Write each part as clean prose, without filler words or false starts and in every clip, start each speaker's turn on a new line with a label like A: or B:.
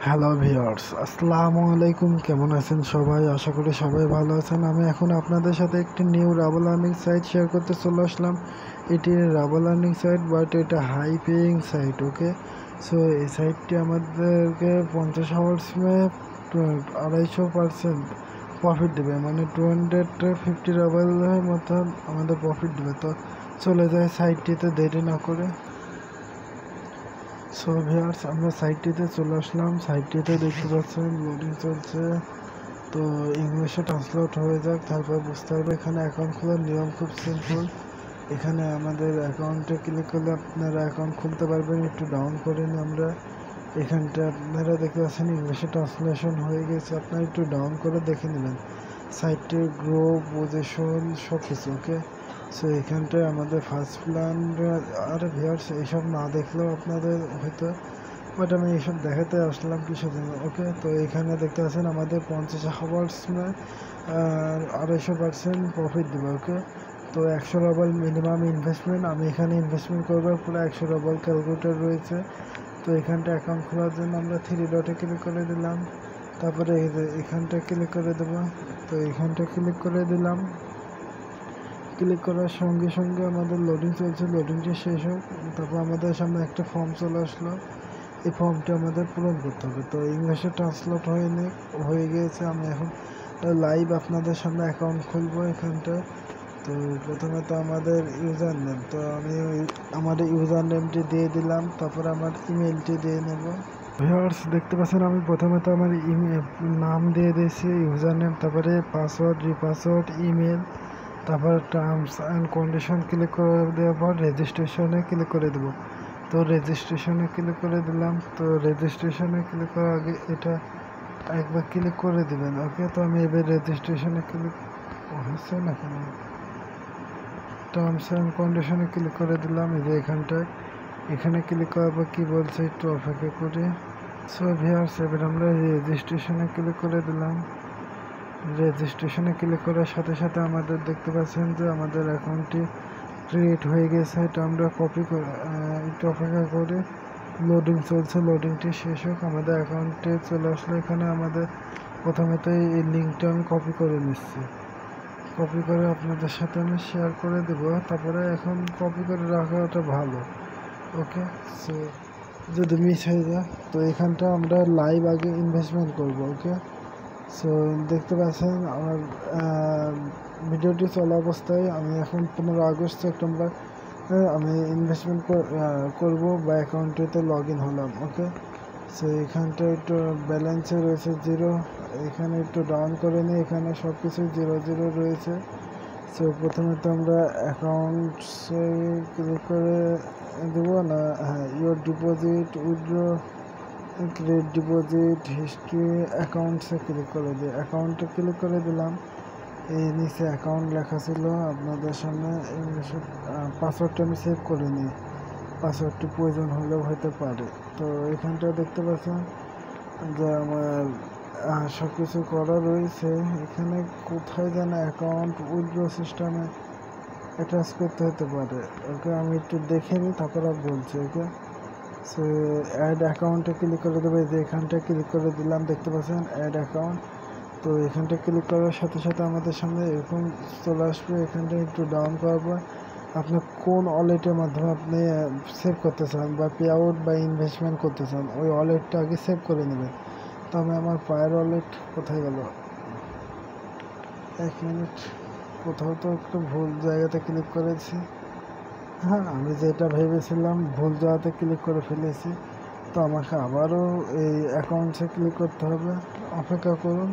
A: Hello viewers, আসসালামু আলাইকুম। কেমন আছেন সবাই? আশা করি সবাই ভালো আছেন। আমি এখন আপনাদের সাথে একটি new ravel earning site share করতে চলে আসলাম। এটি রাভেল আর্নিং সাইট, বাট এটা high paying site. Okay, so এই সাইটটি আমাদেরকে 50 আওয়ার্সে 250% প্রফিট দেবে, মানে 250 রাভেলের মতন আমাদের প্রফিট দেবে। তো চলে যায় সাইটটিতে দেরি না করে। সো ভিউয়ার্স, আমরা সাইটটিতে চলে আসলাম। সাইটটিতে দেখতে পাচ্ছেন লোডিং চলছে। তো ইংলিশে ট্রান্সলেট হয়ে যাক, তারপর বুঝতে পারবে। এখানে অ্যাকাউন্ট খোলার নিয়ম খুব সিম্পল। এখানে আমাদের অ্যাকাউন্টে ক্লিক করলে আপনারা অ্যাকাউন্ট খুলতে পারবেন। একটু ডাউন করে নিই আমরা। এখানটা আপনারা দেখতে পাচ্ছেন ইংলিশে ট্রান্সলেশন হয়ে গেছে। আপনারা একটু ডাউন করে দেখে নেবেন সাইটের গ্রো, পজিশন সব কিছু। ওকে, সো এখানটায় আমাদের ফার্স্ট প্ল্যান আর ভিউয়ার্স এইসব না দেখলেও আপনাদের হয়তো, বাট আমি এইসব দেখাতে আসলাম কিসের জন্য। ওকে, তো এখানে দেখতে পাচ্ছেন আমাদের 50 আওয়ার্স 250% প্রফিট দেবে। ওকে, তো 100 রাবল মিনিমাম ইনভেস্টমেন্ট। আমি এখানে ইনভেস্টমেন্ট করবার পুরো 100 রাবল ক্যালকুলেটর রয়েছে। তো এখানটা অ্যাকাউন্ট খোলার জন্য আমরা 3 ডটে ক্লিক করে দিলাম। তারপরে এই যে এখানটা ক্লিক করে দেবো। তো এখানটা ক্লিক করে দিলাম। ক্লিক করার সঙ্গে সঙ্গে আমাদের লোডিং চলছে, লোডিংটা শেষ হোক। তারপর আমাদের সামনে একটা ফর্ম চলে আসলো। এই ফর্মটা আমাদের পূরণ করতে হবে। তো ইংলিশে ট্রান্সলেট হয়ে গিয়েছে। আমি এখন লাইভ আপনাদের সামনে অ্যাকাউন্ট খুলবো এখানটায়। তো প্রথমে তো আমাদের ইউজার নেম, তো আমি আমার ইউজার নেমটি দিয়ে দিলাম। তারপরে আমার ইমেলটি দিয়ে নেব। ভিউয়ার্স দেখতে পাচ্ছেন, আমি প্রথমে তো আমার ইমেল নাম দিয়ে দিয়েছি, ইউজার নেম, তারপরে পাসওয়ার্ড, রিপাসওয়ার্ড, ইমেল, তারপর টার্মস অ্যান্ড কন্ডিশন ক্লিক করে দেওয়ার পর রেজিস্ট্রেশনে ক্লিক করে দেবো। তো রেজিস্ট্রেশনে ক্লিক করে দিলাম। তো রেজিস্ট্রেশনে ক্লিক করার আগে এটা একবার ক্লিক করে দিবেন। ওকে, তো আমি এবার রেজিস্ট্রেশনে ক্লিক হচ্ছে না কেন, টার্মস অ্যান্ড কন্ডিশনে ক্লিক করে দিলাম। এই যে এখানটায়, এখানে ক্লিক করার পর কী বলছে একটু অপেক্ষা করি। সো ভিউয়ার্স, এবার আমরা রেজিস্ট্রেশনে ক্লিক করে দিলাম। রেজিস্ট্রেশনে ক্লিক করার সাথে সাথে আমাদের দেখতে পাচ্ছেন যে আমাদের অ্যাকাউন্টটি ক্রিয়েট হয়ে গেছে। এটা আমরা কপি করে একটু অপেক্ষা করে লোডিং চলছে, লোডিংটি শেষ হোক। আমাদের অ্যাকাউন্টে চলে আসলো। এখানে আমাদের প্রথমে তো এই লিঙ্কটা আমি কপি করে নিচ্ছি। কপি করে আপনাদের সাথে আমি শেয়ার করে দেবো। তারপরে এখন কপি করে রাখাটা ভালো। ওকে, সো যদি মিস হয়ে যায়, তো এখানটা আমরা লাইভ আগে ইনভেস্টমেন্ট করব। ওকে, সো দেখতে পাচ্ছেন আমার ভিডিওটি চলা অবস্থায় আমি এখন 15 আগস্ট সেপ্টেম্বর আমি ইনভেস্টমেন্ট করব বা অ্যাকাউন্টেতে লগ ইন হলাম। ওকে, সো এখানটা একটু ব্যালেন্সে রয়েছে 0। এখানে একটু ডাউন করে নিই, এখানে সব কিছু 0 রয়েছে। সো প্রথমে তো আমরা অ্যাকাউন্টসে ক্লিক করে দেবো না, হ্যাঁ, your deposit, withdraw, credit, deposit history, অ্যাকাউন্টসে ক্লিক করে দিই। অ্যাকাউন্টে ক্লিক করে দিলাম। এই নিচে অ্যাকাউন্ট লেখা ছিল আপনাদের সামনে। পাসওয়ার্ডটা আমি সেভ করে নিই, পাসওয়ার্ডটি প্রয়োজন হলেও হতে পারে। তো এখানটা দেখতে পাচ্ছেন যে আমার সব কিছু করা রয়েছে। এখানে কোথায় যেন অ্যাকাউন্ট উইথড্র সিস্টেমে অ্যাটাচ করতে হতে পারে। ওকে, আমি একটু দেখে নিই, তারপর বলছি। ওকে, সো অ্যাড অ্যাকাউন্টে ক্লিক করে দেবো। যে এখানটা ক্লিক করে দিলাম, দেখতে পাচ্ছেন অ্যাড অ্যাকাউন্ট। তো এখানটা ক্লিক করার সাথে সাথে আমাদের সামনে এরকম চলে আসবে। এখানটা একটু ডাউন করার পর আপনি কোন ওয়ালেটের মাধ্যমে আপনি সেভ করতে চান বা পে আউট বা ইনভেস্টমেন্ট করতে চান, ওই ওয়ালেটটা আগে সেভ করে নেবেন। তো আমি আমার পায়ের ওয়ালেট কোথায় গেল, 1 মিনিট, কোথাও তো একটু ভুল জায়গাতে ক্লিক করেছি। হ্যাঁ, আমি যেটা ভেবেছিলাম ভুল জায়গাতে ক্লিক করে ফেলেছি। তো আমাকে আবারও এই অ্যাকাউন্টসে ক্লিক করতে হবে। অপেক্ষা করুন।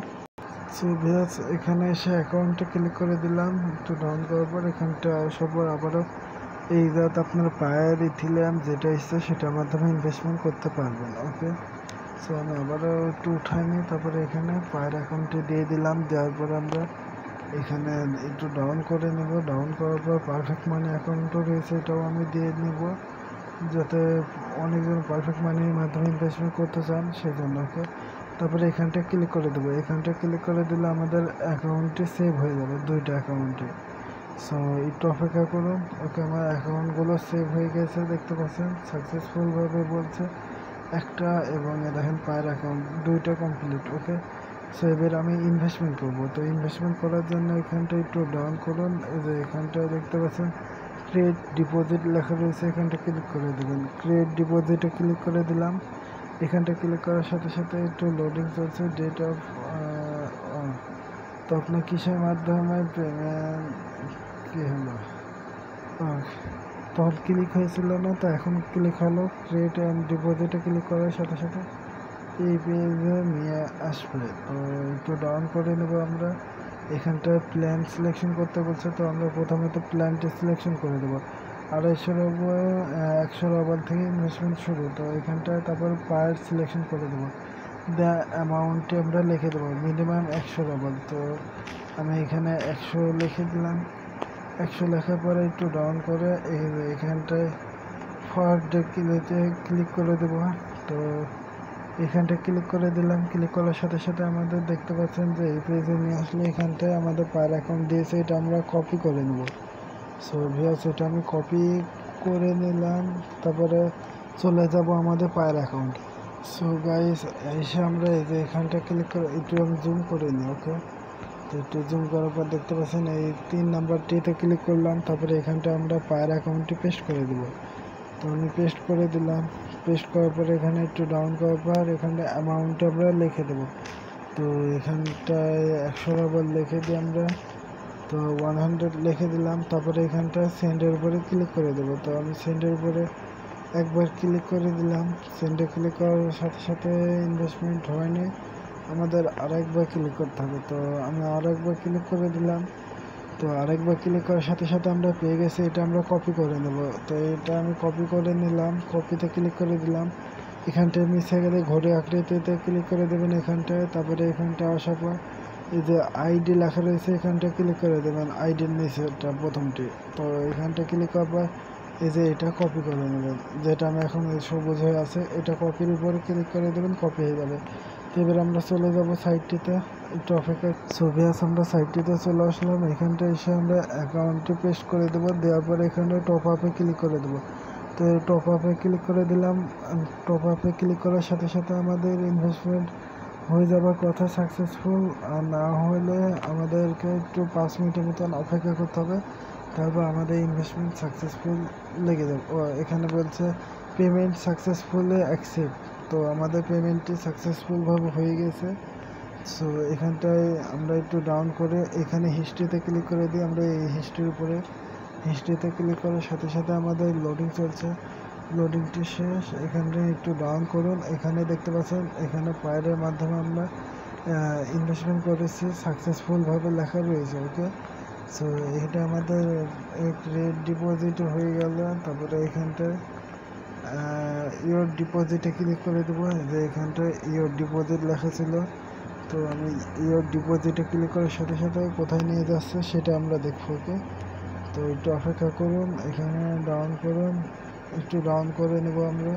A: সো ভিউয়ার্স, এখানে এসে অ্যাকাউন্টে ক্লিক করে দিলাম। একটু ডাউন করার পর এখানটা আসার পর আবারও এই জায়গাতে আপনার পায়ের ইথিলিয়াম যেটা ইচ্ছে সেটার মাধ্যমে ইনভেস্টমেন্ট করতে পারবেন। ওকে, সো আমি আবারও একটু উঠাই নিই। তারপরে এখানে পায়ের অ্যাকাউন্টে দিয়ে দিলাম। দেওয়ার পরে আমরা এখানে একটু ডাউন করে নেব। ডাউন করার পর পারফেক্ট মানি অ্যাকাউন্টও রয়েছে, এটাও আমি দিয়ে নেব, যাতে অনেকজন পারফেক্ট মানির মাধ্যমে ইনভেস্টমেন্ট করতে চান সেজন্য। ওকে, তারপরে এখানটা ক্লিক করে দেবো। এখানটা ক্লিক করে দিলে আমাদের অ্যাকাউন্টটি সেভ হয়ে যাবে, 2টা অ্যাকাউন্টে। সো একটু অপেক্ষা করুন। ওকে, আমার অ্যাকাউন্টগুলো সেভ হয়ে গেছে, দেখতে পাচ্ছেন সাকসেসফুলভাবে বলছে। একটা, এবং দেখেন পায়ের অ্যাকাউন্ট দুইটা কমপ্লিট। ওকে, সো এবার আমি ইনভেস্টমেন্ট করবো। তো ইনভেস্টমেন্ট করার জন্য এখানটা একটু ডাউন করুন, এই যে এখানটা দেখতে পাচ্ছেন ক্রিয়েট ডিপোজিট লেখা রয়েছে, এখানটা ক্লিক করে দেবেন। ক্রিয়েট ডিপোজিটে ক্লিক করে দিলাম। এখানটা ক্লিক করার সাথে সাথে একটু লোডিং চলছে। ডেট অফ তো আপনার কিসের মাধ্যমে পেমেন্ট কী হলো, তখন ক্লিক হয়েছিল না, তো এখন ক্লিক হলো। ক্রিয়েট অ্যান্ড ডিপোজিটে ক্লিক করার সাথে সাথে এই পেজে নিয়ে আসবে। তো একটু ডাউন করে নেব আমরা। এখানটায় প্ল্যান সিলেকশন করতে বলছে, তো আমরা প্রথমে তো প্ল্যানটি সিলেকশন করে দেবো। 250 রুবল 100 রুবল থেকে ইনভেস্টমেন্ট শুরু। তো এখানটায় তারপর পার সিলেকশন করে দেবো। দ্য অ্যামাউন্টটি আমরা লিখে দেবো মিনিমাম 100 রুবল। তো আমি এখানে 100 লিখে দিলাম। 100 লেখার পরে একটু ডাউন করে এখানটায় ফরওয়ার্ড ক্লিক করে দেবো। তো এখানটা ক্লিক করে দিলাম। ক্লিক করার সাথে সাথে আমাদের দেখতে পাচ্ছেন যে এই পেজে নিয়ে আসলে এখানটায় আমাদের পার অ্যাকাউন্ট দিয়েছে, এটা আমরা কপি করে নেব। সো ভিউয়ার্স, এটা আমি কপি করে নিলাম। তারপরে চলে যাব আমাদের পায়ের অ্যাকাউন্ট। সো গাইস, এসে আমরা এই যে এখানটা ক্লিক করে একটু আমি জুম করে নিই। ওকে, তো একটু জুম করার পর দেখতে পাচ্ছেন এই 3 নাম্বারটিতে ক্লিক করলাম। তারপরে এখানটা আমরা পায়ের অ্যাকাউন্টটি পেস্ট করে দেব। তো আমি পেস্ট করে দিলাম। পেস্ট করার পরে এখানে একটু ডাউন করার পর এখানে অ্যামাউন্ট আমরা লিখে দেবো। তো এখানটায় 100 রুবল লিখে দিই আমরা। তো 100 লিখে দিলাম। তারপরে এখানটা সেন্ডের উপরে ক্লিক করে দেবো। তো আমি সেন্ডের উপরে একবার ক্লিক করে দিলাম। সেন্ডে ক্লিক করার সাথে সাথে ইনভেস্টমেন্ট হয়নি, আমাদের আরেকবার ক্লিক করতে হবে। তো আমি আরেকবার ক্লিক করে দিলাম। তো আরেকবার ক্লিক করার সাথে সাথে আমরা পেয়ে গেছি, এটা আমরা কপি করে নেব। তো এটা আমি কপি করে নিলাম। কপিতে ক্লিক করে দিলাম। এখানটায় মিশে গেলে ঘড়ি আকৃতিতে ক্লিক করে দেবেন এখানটায়। তারপরে এখানটা আসার পর এই যে আইডি লেখা রয়েছে এখানটা ক্লিক করে দেবেন, আইডির নিচেটা প্রথমটি। তো এখানটা ক্লিক করার পর এই যে এটা কপি করে নেবেন, যেটা আমি এখন সবুজ হয়ে আছে, এটা কপির উপরে ক্লিক করে দেবেন, কপি হয়ে যাবে। তো এবার আমরা চলে যাব সাইটটিতে, একটু অপেক্ষা। ছবি আছে, আমরা সাইটটিতে চলে আসলাম। এখানটা এসে আমরা অ্যাকাউন্টটি পেস্ট করে দেবো। দেওয়ার পরে এখানে টপ আপে ক্লিক করে দেবো। তো টপ আপে ক্লিক করে দিলাম। টপ আপে ক্লিক করার সাথে সাথে আমাদের ইনভেস্টমেন্ট হয়ে যাবার কথা সাকসেসফুল। আর না হলে আমাদেরকে একটু 5 মিনিটের মতন অপেক্ষা করতে হবে, তারপর আমাদের ইনভেস্টমেন্ট সাকসেসফুল লেগে যাবে। ও এখানে বলছে পেমেন্ট সাকসেসফুলি অ্যাকসেপ্ট। তো আমাদের পেমেন্টটি সাকসেসফুলভাবে হয়ে গেছে। সো এখানটায় আমরা একটু ডাউন করে এখানে হিস্ট্রিতে ক্লিক করে দিই। আমরা এই হিস্ট্রির উপরে হিস্ট্রিতে ক্লিক করার সাথে সাথে আমাদের লোডিং চলছে। লোডিংটি শেষ। এখানে একটু ডাউন করুন। এখানে দেখতে পাচ্ছেন এখানে পায়ের মাধ্যমে আমরা ইনভেস্টমেন্ট করেছি, সাকসেসফুলভাবে লেখা রয়েছে। ওকে, সো এটা আমাদের ক্রেডিট ডিপোজিট হয়ে গেল। তারপরে এখানটায় ইওর ডিপোজিটে ক্লিক করে দেবো। যে এখানটায় ইওর ডিপোজিট লেখা ছিল, তো আমি ইওর ডিপোজিটে ক্লিক করার সাথে সাথে কোথায় নিয়ে যাচ্ছে সেটা আমরা দেখবো। ওকে, তো একটু অপেক্ষা করুন। এখানে ডাউন করুন, একটু ডাউন করে নেব আমরা।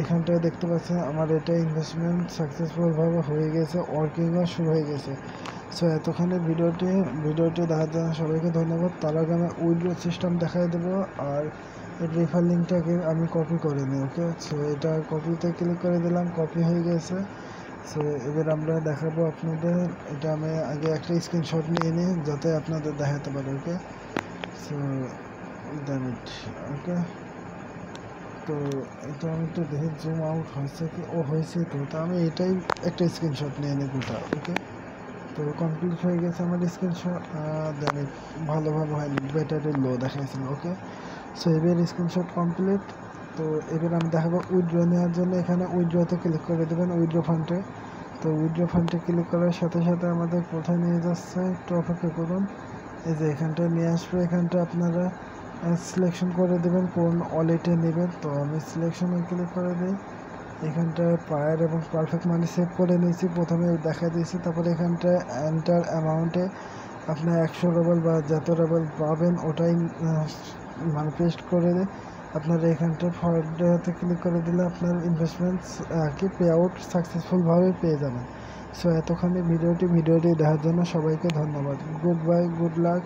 A: এখানটায় দেখতে পাচ্ছেন আমার এটা ইনভেস্টমেন্ট সাকসেসফুলভাবে হয়ে গেছে, ওয়ার্কিংও শুরু হয়ে গেছে। সো এতক্ষণে ভিডিওটি দেখার জন্য সবাইকে ধন্যবাদ। তার আগে আমি উইথড্র সিস্টেম দেখাই দেবো, আর রেফার লিঙ্কটাকে আমি কপি করে নিই। ওকে, সো এটা কপিতে ক্লিক করে দিলাম, কপি হয়ে গেছে। সো এবার আমরা দেখাবো আপনাদের। এটা আমি আগে একটা স্ক্রিনশট নিয়ে নিই যাতে আপনাদের দেখাতে পারে। ওকে, সো দেন ইট। ওকে, তো এটা আমি একটু দেখি জুম আউট হয়েছে কি, ও হয়েছে। তো আমি এটাই একটা স্ক্রিনশট নিয়ে নিই গোটা। ওকে, তো কমপ্লিট হয়ে গেছে আমার স্ক্রিনশট। দেন ইট ভালোভাবে হয়নি, ব্যাটারি লো দেখাইছিল। ওকে, সো এবার স্ক্রিনশট কমপ্লিট। তো এবার আমি দেখাবো উইথড্র নেওয়ার জন্য। এখানে উইথড্রতে ক্লিক করে দেবেন, উইথড্র ফান্ডে। তো উইথড্র ফান্ডে ক্লিক করার সাথে সাথে আমাদের কোথায় নিয়ে যাচ্ছে একটু অপেক্ষা করুন। এই যে এখানটায় নিয়ে আসবে। এখানটা আপনারা সিলেকশন করে দেবেন কোন ওয়ালেটে নেবেন। তো আমি সিলেকশনে ক্লিক করে দিই। এখানটায় পায়ার এবং পারফেক্ট মানি সেভ করে নিয়েছি, প্রথমে দেখা দিয়েছি। তারপরে এখানটায় এন্টার অ্যামাউন্টে আপনার 100 রুবল বা যত রুবল পাবেন ওটাই মানে পেস্ট করে দিই। আপনারা এখানটায় ফরওয়ার্ডে ক্লিক করে দিলে আপনার ইনভেস্টমেন্ট কি পে আউট সাকসেসফুলভাবে পেয়ে যাবেন। সো এতক্ষণে ভিডিওটি দেখার জন্য সবাইকে ধন্যবাদ। Good bye, good luck.